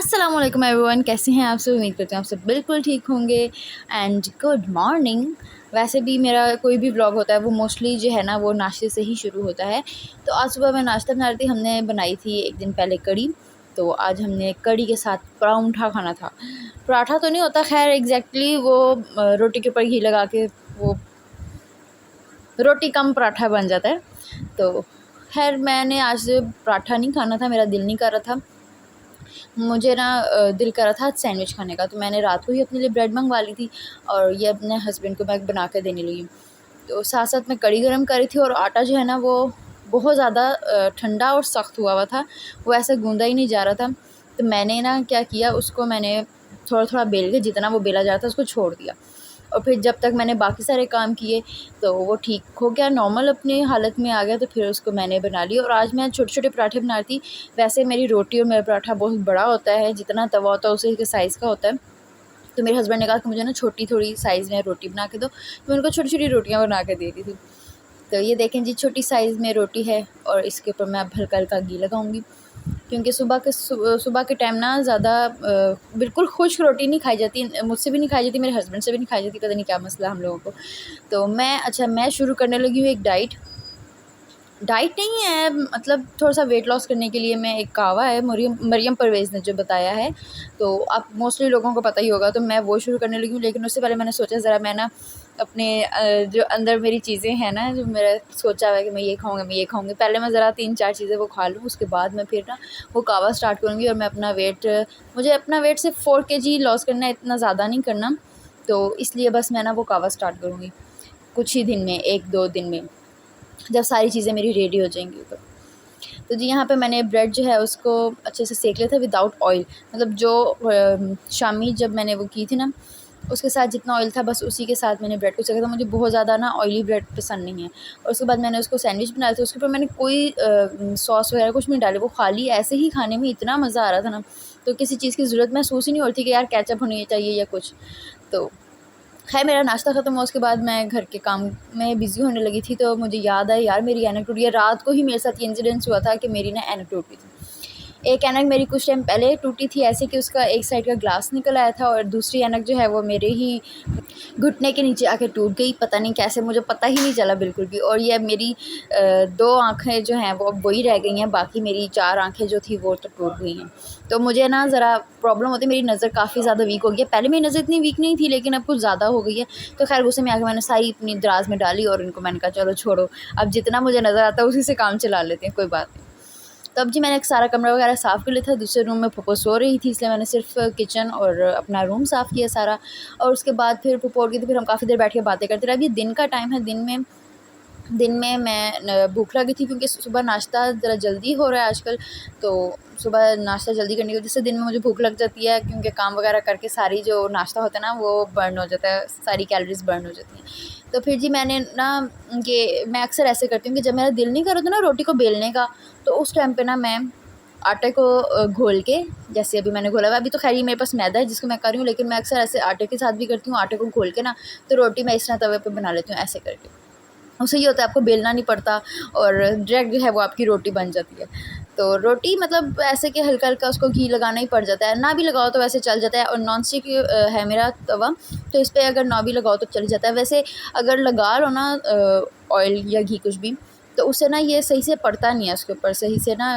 अस्सलाम वालेकुम एवरीवन, कैसे हैं आप सब। उम्मीद करते हैं आप सब बिल्कुल ठीक होंगे एंड गुड मॉर्निंग। वैसे भी मेरा कोई भी व्लॉग होता है वो मोस्टली जो है ना वो नाश्ते से ही शुरू होता है। तो आज सुबह मैं नाश्ता बना रही थी, हमने बनाई थी एक दिन पहले कड़ी। तो आज हमने कड़ी के साथ पराठा खाना था। पराठा तो नहीं होता खैर एग्जैक्टली, वो रोटी के ऊपर घी लगा के वो रोटी कम पराठा बन जाता है। तो खैर मैंने आज पराठा नहीं खाना था, मेरा दिल नहीं कर रहा था। मुझे ना दिल कर रहा था आज सैंडविच खाने का, तो मैंने रात को ही अपने लिए ब्रेड मंगवा ली थी और ये अपने हस्बैंड को मैं बना के देने लगी। तो साथ साथ मैं कड़ी गरम करी थी और आटा जो है ना वो बहुत ज़्यादा ठंडा और सख्त हुआ हुआ था, वो ऐसा गूंदा ही नहीं जा रहा था। तो मैंने ना क्या किया, उसको मैंने थोड़ा थोड़ा बेल के जितना वो बेला जा रहा था उसको छोड़ दिया। और फिर जब तक मैंने बाकी सारे काम किए तो वो ठीक हो गया, नॉर्मल अपनी हालत में आ गया। तो फिर उसको मैंने बना लिया और आज मैं छोटे छोटे पराठे बना रही थी। वैसे मेरी रोटी और मेरा पराठा बहुत बड़ा होता है, जितना तवा होता है उसी के साइज़ का होता है। तो मेरे हस्बैंड ने कहा कि मुझे ना छोटी थोड़ी साइज़ में रोटी बना के दो, तो मैं उनको छोटी छोटी रोटियाँ बना के दे रही थी। तो ये देखें जी, छोटी साइज़ में रोटी है और इसके ऊपर मैं अब हल्का हल्का घी लगाऊंगी, क्योंकि सुबह के टाइम ना ज़्यादा बिल्कुल खुश्क रोटी नहीं खाई जाती, मुझसे भी नहीं खाई जाती, मेरे हस्बैंड से भी नहीं खाई जाती, पता नहीं क्या मसला हम लोगों को। तो मैं शुरू करने लगी हूँ एक डाइट नहीं है, मतलब थोड़ा-सा वेट लॉस करने के लिए। मैं एक कहावा है मरियम परवेज़ ने जो बताया है, तो आप मोस्टली लोगों को पता ही होगा, तो मैं वो शुरू करने लगी हूँ। लेकिन उससे पहले मैंने सोचा ज़रा मैं ना अपने जो अंदर मेरी चीज़ें हैं ना, जो मेरा सोचा हुआ है कि मैं ये खाऊँगी, पहले मैं ज़रा 3-4 चीज़ें वो खा लूँ, उसके बाद मैं फिर ना वो कहावा स्टार्ट करूँगी। और मुझे अपना वेट सिर्फ 4 केजी लॉस करना है, इतना ज़्यादा नहीं करना। तो इसलिए बस मैं ना वो कहावा स्टार्ट करूँगी कुछ ही दिन में, 1-2 दिन में, जब सारी चीज़ें मेरी रेडी हो जाएँगी तो। तो जी यहाँ पे मैंने ब्रेड जो है उसको अच्छे से सेक लिया था विदाउट ऑयल, मतलब जो शामी जब मैंने वो की थी ना, उसके साथ जितना ऑयल था बस उसी के साथ मैंने ब्रेड को सेका था। मुझे बहुत ज़्यादा ना ऑयली ब्रेड पसंद नहीं है। और उसके बाद मैंने उसको सैंडविच बनाया था, उसके ऊपर मैंने कोई सॉस वगैरह कुछ नहीं डाले, वो खाली ऐसे ही खाने में इतना मज़ा आ रहा था ना, तो किसी चीज़ की ज़रूरत महसूस ही नहीं हो रही थी कि यार केचअप होनी चाहिए या कुछ। तो खैर मेरा नाश्ता ख़त्म हुआ, उसके बाद मैं घर के काम में बिज़ी होने लगी थी। तो मुझे याद आया यार मेरी ऐनक टूटी है। रात को ही मेरे साथ ये इंसिडेंस हुआ था कि मेरी ना ऐनक टूटी थी। एक ऐनक मेरी कुछ टाइम पहले टूटी थी ऐसे कि उसका एक साइड का ग्लास निकल आया था, और दूसरी ऐनक जो है वो मेरे ही घुटने के नीचे आके टूट गई, पता नहीं कैसे, मुझे पता ही नहीं चला बिल्कुल भी। और ये मेरी 2 आँखें जो हैं वो अब वही रह गई हैं, बाकी मेरी 4 आँखें जो थी वो तो टूट गई हैं। तो मुझे ना ज़रा प्रॉब्लम होती है, मेरी नज़र काफ़ी ज़्यादा वीक हो गई है। पहले मेरी नज़र इतनी वीक नहीं थी, लेकिन अब कुछ ज़्यादा हो गई है। तो खैर गुस्से में आके मैंने सारी अपनी दराज़ में डाली और इनको मैंने कहा चलो छोड़ो, अब जितना मुझे नज़र आता है उसी से काम चला लेते हैं, कोई बात नहीं। तब जी मैंने सारा कमरा वगैरह साफ़ कर लिया था। दूसरे रूम में फूफो सो रही थी, इसलिए मैंने सिर्फ़ किचन और अपना रूम साफ़ किया सारा। और उसके बाद फिर फूफो उठ गई थी, फिर हम काफ़ी देर बैठ के बातें करते रहे। अब ये दिन का टाइम है, दिन में मैं भूख लगी थी, क्योंकि सुबह नाश्ता ज़रा जल्दी हो रहा है आजकल। तो सुबह नाश्ता जल्दी करने की वजह से दिन में मुझे भूख लग जाती है, क्योंकि काम वगैरह करके सारी जो नाश्ता होता है ना वो बर्न हो जाता है, सारी कैलोरीज़ बर्न हो जाती हैं। तो फिर जी मैंने ना ये मैं अक्सर ऐसे करती हूँ कि जब मेरा दिल नहीं कर रहा था ना रोटी को बेलने का, तो उस टाइम पे ना मैं आटे को घोल के, जैसे अभी मैंने घोला हुआ है, अभी तो खैर ये मेरे पास मैदा है जिसको मैं कर रही हूँ, लेकिन मैं अक्सर ऐसे आटे के साथ भी करती हूँ। आटे को घोल के ना तो रोटी मैं इस तरह तवे पे बना लेती हूँ ऐसे करके। उससे ये होता है आपको बेलना नहीं पड़ता और डायरेक्ट जो है वो आपकी रोटी बन जाती है। तो रोटी मतलब ऐसे कि हल्का-हल्का उसको घी लगाना ही पड़ जाता है, ना भी लगाओ तो वैसे चल जाता है। और नॉन स्टिक है मेरा तवा, तो इस पे अगर ना भी लगाओ तो चल जाता है। वैसे अगर लगा लो ना ऑयल या घी कुछ भी, तो उससे ना ये सही से पड़ता नहीं है उसके ऊपर, सही से ना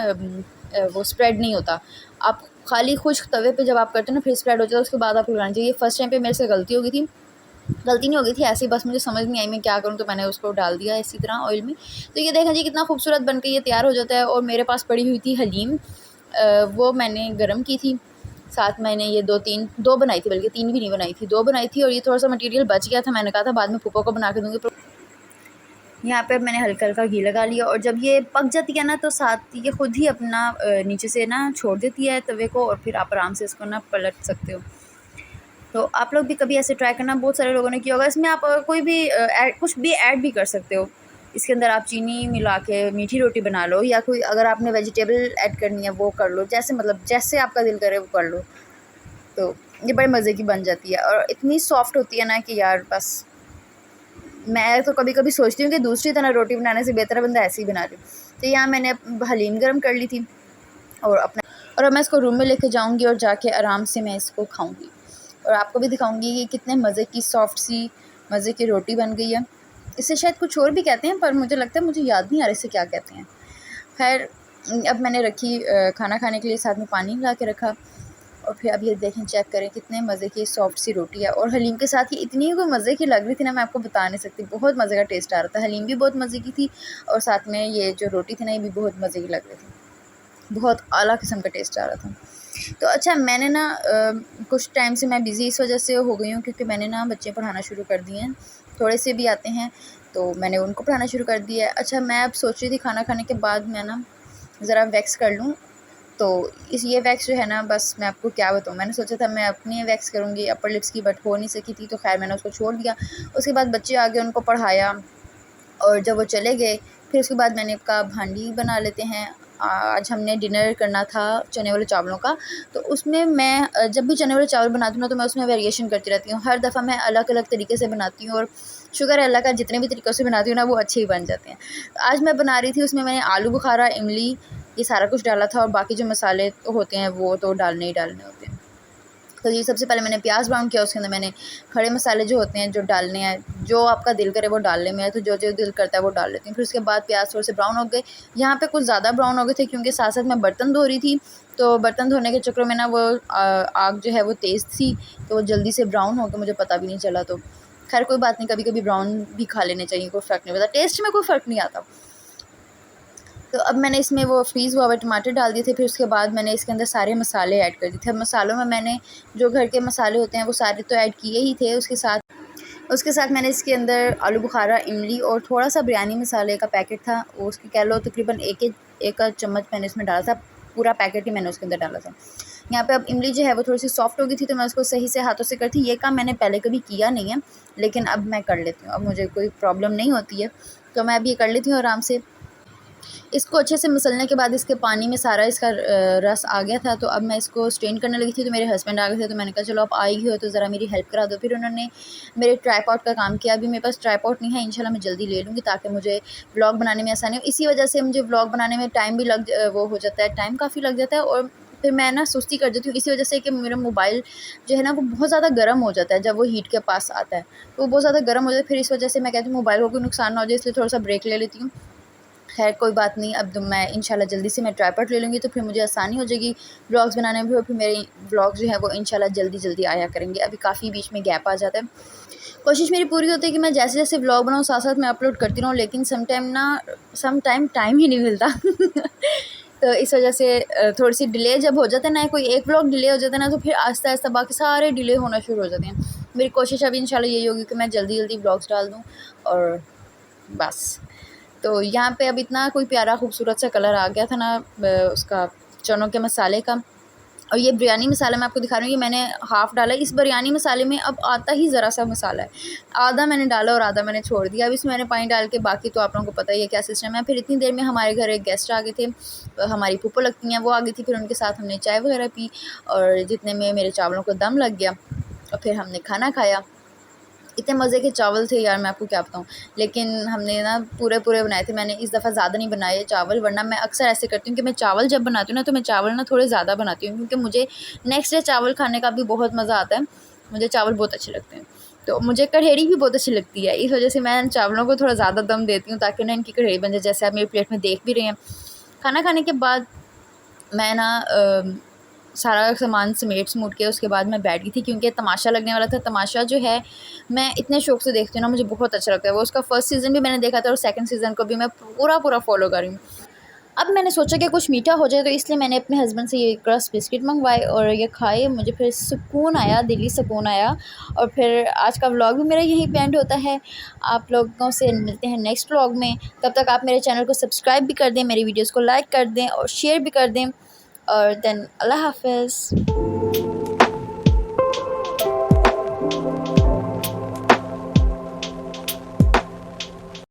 वो स्प्रेड नहीं होता। आप खाली खुश्क तवे पे जब आप करते हो ना फिर स्प्रेड हो जाता है, उसके बाद आपको लगाना चाहिए। फर्स्ट टाइम पे मेरे से गलती हो गई थी, गलती नहीं हो गई थी, ऐसे ही बस मुझे समझ नहीं आई मैं क्या करूँ, तो मैंने उसको डाल दिया इसी तरह ऑयल में। तो ये देखें जी कितना खूबसूरत बन के ये तैयार हो जाता है। और मेरे पास पड़ी हुई थी हलीम, वो मैंने गरम की थी। साथ मैंने ये 2 बनाई थी, बल्कि 3 भी नहीं बनाई थी, 2 बनाई थी। और ये थोड़ा सा मटेरियल बच गया था, मैंने कहा था बाद में फूफा को बना के दूँगी। यहाँ पे मैंने हल्का हल्का घी लगा लिया, और जब ये पक जाती है ना तो साथ ये खुद ही अपना नीचे से ना छोड़ देती है तवे को, और फिर आप आराम से इसको ना पलट सकते हो। तो आप लोग भी कभी ऐसे ट्राई करना, बहुत सारे लोगों ने किया होगा। इसमें आप कोई भी कुछ भी ऐड भी कर सकते हो। इसके अंदर आप चीनी मिला के मीठी रोटी बना लो, या कोई अगर आपने वेजिटेबल ऐड करनी है वो कर लो, जैसे मतलब जैसे आपका दिल करे वो कर लो। तो ये बड़े मज़े की बन जाती है और इतनी सॉफ्ट होती है ना कि यार बस, मैं तो कभी कभी सोचती हूँ कि दूसरी तरह रोटी बनाने से बेहतर है बंदा ऐसे ही बना ले। तो यहाँ मैंने हलीम गर्म कर ली थी और अपना और अब मैं इसको रूम में लेके जाऊँगी और जाके आराम से मैं इसको खाऊँगी और आपको भी दिखाऊँगी कि कितने मज़े की सॉफ्ट सी मज़े की रोटी बन गई है। इसे शायद कुछ और भी कहते हैं पर मुझे लगता है, मुझे याद नहीं आ रहा इसे क्या कहते हैं। खैर अब मैंने रखी खाना खाने के लिए, साथ में पानी ला के रखा और फिर अब ये देखें, चेक करें कितने मज़े की सॉफ्ट सी रोटी है। और हलीम के साथ ही इतनी कोई मज़े की लग रही थी ना, मैं आपको बता नहीं सकती, बहुत मज़े का टेस्ट आ रहा था। हलीम भी बहुत मज़े की थी और साथ में ये जो रोटी थी ना, ये भी बहुत मज़े की लग रही थी, बहुत आला किस्म का टेस्ट आ रहा था। तो अच्छा, मैंने ना कुछ टाइम से मैं बिज़ी इस वजह से हो गई हूँ क्योंकि मैंने ना बच्चे पढ़ाना शुरू कर दिए हैं, थोड़े से भी आते हैं तो मैंने उनको पढ़ाना शुरू कर दिया है। अच्छा, मैं अब सोच रही थी खाना खाने के बाद मैं ना ज़रा वैक्स कर लूँ, तो ये वैक्स जो है ना, बस मैं आपको क्या बताऊँ, मैंने सोचा था मैं अपनी वैक्स करूँगी अपर लिप्स की, बट हो नहीं सकी थी, तो खैर मैंने उसको छोड़ दिया। उसके बाद बच्चे आ गए, उनको पढ़ाया और जब वो चले गए फिर उसके बाद मैंने कहा भांडी बना लेते हैं। आज हमने डिनर करना था चने वाले चावलों का, तो उसमें मैं जब भी चने वाले चावल बनाती हूँ ना, तो मैं उसमें वेरिएशन करती रहती हूँ। हर दफ़ा मैं अलग अलग तरीके से बनाती हूँ और शुक्र है अल्लाह का, जितने भी तरीक़ों से बनाती हूँ ना वो अच्छे ही बन जाते हैं। आज मैं बना रही थी, उसमें मैंने आलू बुखारा, इमली, ये सारा कुछ डाला था और बाकी जो मसाले तो होते हैं वो तो डालने ही डालने होते हैं। तो ये सबसे पहले मैंने प्याज ब्राउन किया, उसके अंदर मैंने खड़े मसाले जो होते हैं जो डालने हैं, जो आपका दिल करे वो डालने में है, तो जो जो दिल करता है वो डाल लेती हूँ। फिर उसके बाद प्याज थोड़े से ब्राउन हो गए, यहाँ पे कुछ ज़्यादा ब्राउन हो गए थे क्योंकि साथ साथ मैं बर्तन धो रही थी, तो बर्तन धोने के चक्कर में ना वो आग जो है वो तेज़ थी, तो वो जल्दी से ब्राउन हो गए, मुझे पता भी नहीं चला। तो खैर कोई बात नहीं, कभी कभी ब्राउन भी खा लेने चाहिए, कोई फ़र्क नहीं पड़ता, टेस्ट में कोई फ़र्क नहीं आता। तो अब मैंने इसमें वो फ्रीज़ हुआ हुआ टमाटर डाल दिए थे, फिर उसके बाद मैंने इसके अंदर सारे मसाले ऐड कर दिए थे। अब मसालों में मैंने जो घर के मसाले होते हैं वो सारे तो ऐड किए ही थे, उसके साथ मैंने इसके अंदर आलू बुखारा, इमली और थोड़ा-सा बिरयानी मसाले का पैकेट था, वो उसकी कह लो तकरीबन एक आध चम्मच मैंने इसमें डाला था, पूरा पैकेट ही मैंने उसके अंदर डाला था। यहाँ पे अब इमली जो है वो थोड़ी-सी सॉफ्ट हो गई थी, तो मैं उसको सही से हाथों से करती, ये काम मैंने पहले कभी किया नहीं है, लेकिन अब मैं कर लेती हूँ, अब मुझे कोई प्रॉब्लम नहीं होती है, तो मैं अब ये कर लेती हूँ आराम से। इसको अच्छे से मसलने के बाद इसके पानी में सारा इसका रस आ गया था, तो अब मैं इसको स्ट्रेन करने लगी थी, तो मेरे हस्बैंड आ गए थे, तो मैंने कहा चलो आप आई ही हो तो ज़रा मेरी हेल्प करा दो। फिर उन्होंने मेरे ट्राइपॉड का काम किया। अभी मेरे पास ट्राइपॉड नहीं है, इंशाल्लाह मैं जल्दी ले लूँगी ताकि मुझे व्लॉग बनाने में आसानी हो। इसी वजह से मुझे व्लॉग बनाने में टाइम भी वो हो जाता है, टाइम काफ़ी लग जाता है और फिर मैं ना सुस्ती कर देती हूँ, इसी वजह से कि मेरा मोबाइल जो है ना वो बहुत ज़्यादा गर्म हो जाता है जब वो हीट के पास आता है, तो वो बहुत ज़्यादा गर्म हो जाता है। फिर इस वजह से मैं कहती हूँ मोबाइल को कोई नुकसान ना हो जाए, इसलिए थोड़ा सा ब्रेक ले लेती हूँ। खैर कोई बात नहीं, अब तो मैं इंशाल्लाह जल्दी से मैं ट्राइपॉड ले लूँगी, तो फिर मुझे आसानी हो जाएगी व्लॉग्स बनाने में भी, और फिर मेरे व्लॉग जो है वो इंशाल्लाह जल्दी आया करेंगे। अभी काफ़ी बीच में गैप आ जाता है। कोशिश मेरी पूरी होती है कि मैं जैसे जैसे व्लॉग बनाऊँ साथ साथ मैं अपलोड करती रहूँ, लेकिन सम टाइम टाइम ही नहीं मिलता तो इस वजह से थोड़ी सी डिले जब हो जाता है ना, कोई एक व्लॉग डिले हो जाता है ना, तो फिर आहिस्ता आहिस्ता बाकी सारे डिले होना शुरू हो जाते हैं। मेरी कोशिश अभी इंशाल्लाह यही होगी कि मैं जल्दी व्लॉग्स डाल दूँ और बस। तो यहाँ पे अब इतना कोई प्यारा खूबसूरत सा कलर आ गया था ना उसका चनों के मसाले का। और ये बिरयानी मसाला मैं आपको दिखा रही हूँ, ये मैंने हाफ़ डाला है। इस बिरयानी मसाले में अब आता ही ज़रा सा मसाला है, आधा मैंने डाला और आधा मैंने छोड़ दिया। अब इसमें मैंने पानी डाल के, बाकी तो आप लोगों को पता ही है क्या सिस्टम है। फिर इतनी देर में हमारे घर एक गेस्ट आ गए थे, हमारी फूफो लगती हैं, वो आ गई थी, फिर उनके साथ हमने चाय वगैरह पी और जितने में मेरे चावलों को दम लग गया और फिर हमने खाना खाया। इतने मज़े के चावल थे यार, मैं आपको क्या बताऊँ। लेकिन हमने ना पूरे बनाए थे, मैंने इस दफ़ा ज़्यादा नहीं बनाए चावल, वरना मैं अक्सर ऐसे करती हूँ कि मैं चावल जब बनाती हूँ ना, तो मैं चावल ना थोड़े ज़्यादा बनाती हूँ क्योंकि मुझे नेक्स्ट डे चावल खाने का भी बहुत मज़ा आता है। मुझे चावल बहुत अच्छे लगते हैं, तो मुझे कढ़ेड़ी भी बहुत अच्छी लगती है, इस वजह से मैं चावलों को थोड़ा ज़्यादा दम देती हूँ ताकि ना इनकी कढ़ेड़ी बन जाए, जैसे आप मेरी प्लेट में देख भी रहे हैं। खाना खाने के बाद मैं ना सारा सामान समेट-समूट के उसके बाद मैं बैठ गई थी क्योंकि तमाशा लगने वाला था। तमाशा जो है मैं इतने शौक़ से देखती हूँ ना, मुझे बहुत अच्छा लगता है। वो उसका फर्स्ट सीज़न भी मैंने देखा था और सेकंड सीज़न को भी मैं पूरा फ़ॉलो कर रही हूँ। अब मैंने सोचा कि कुछ मीठा हो जाए, तो इसलिए मैंने अपने हस्बैंड से ये क्रस्ट बिस्किट मँगवाए और ये खाए। मुझे फिर सुकून आया, दिली सुकून आया और फिर आज का व्लॉग भी मेरा यहीं पे एंड होता है। आप लोगों से मिलते हैं नेक्स्ट व्लॉग में। तब तक आप मेरे चैनल को सब्सक्राइब भी कर दें, मेरी वीडियोज़ को लाइक कर दें और शेयर भी कर दें और देन अल्लाह हाफ़िज़।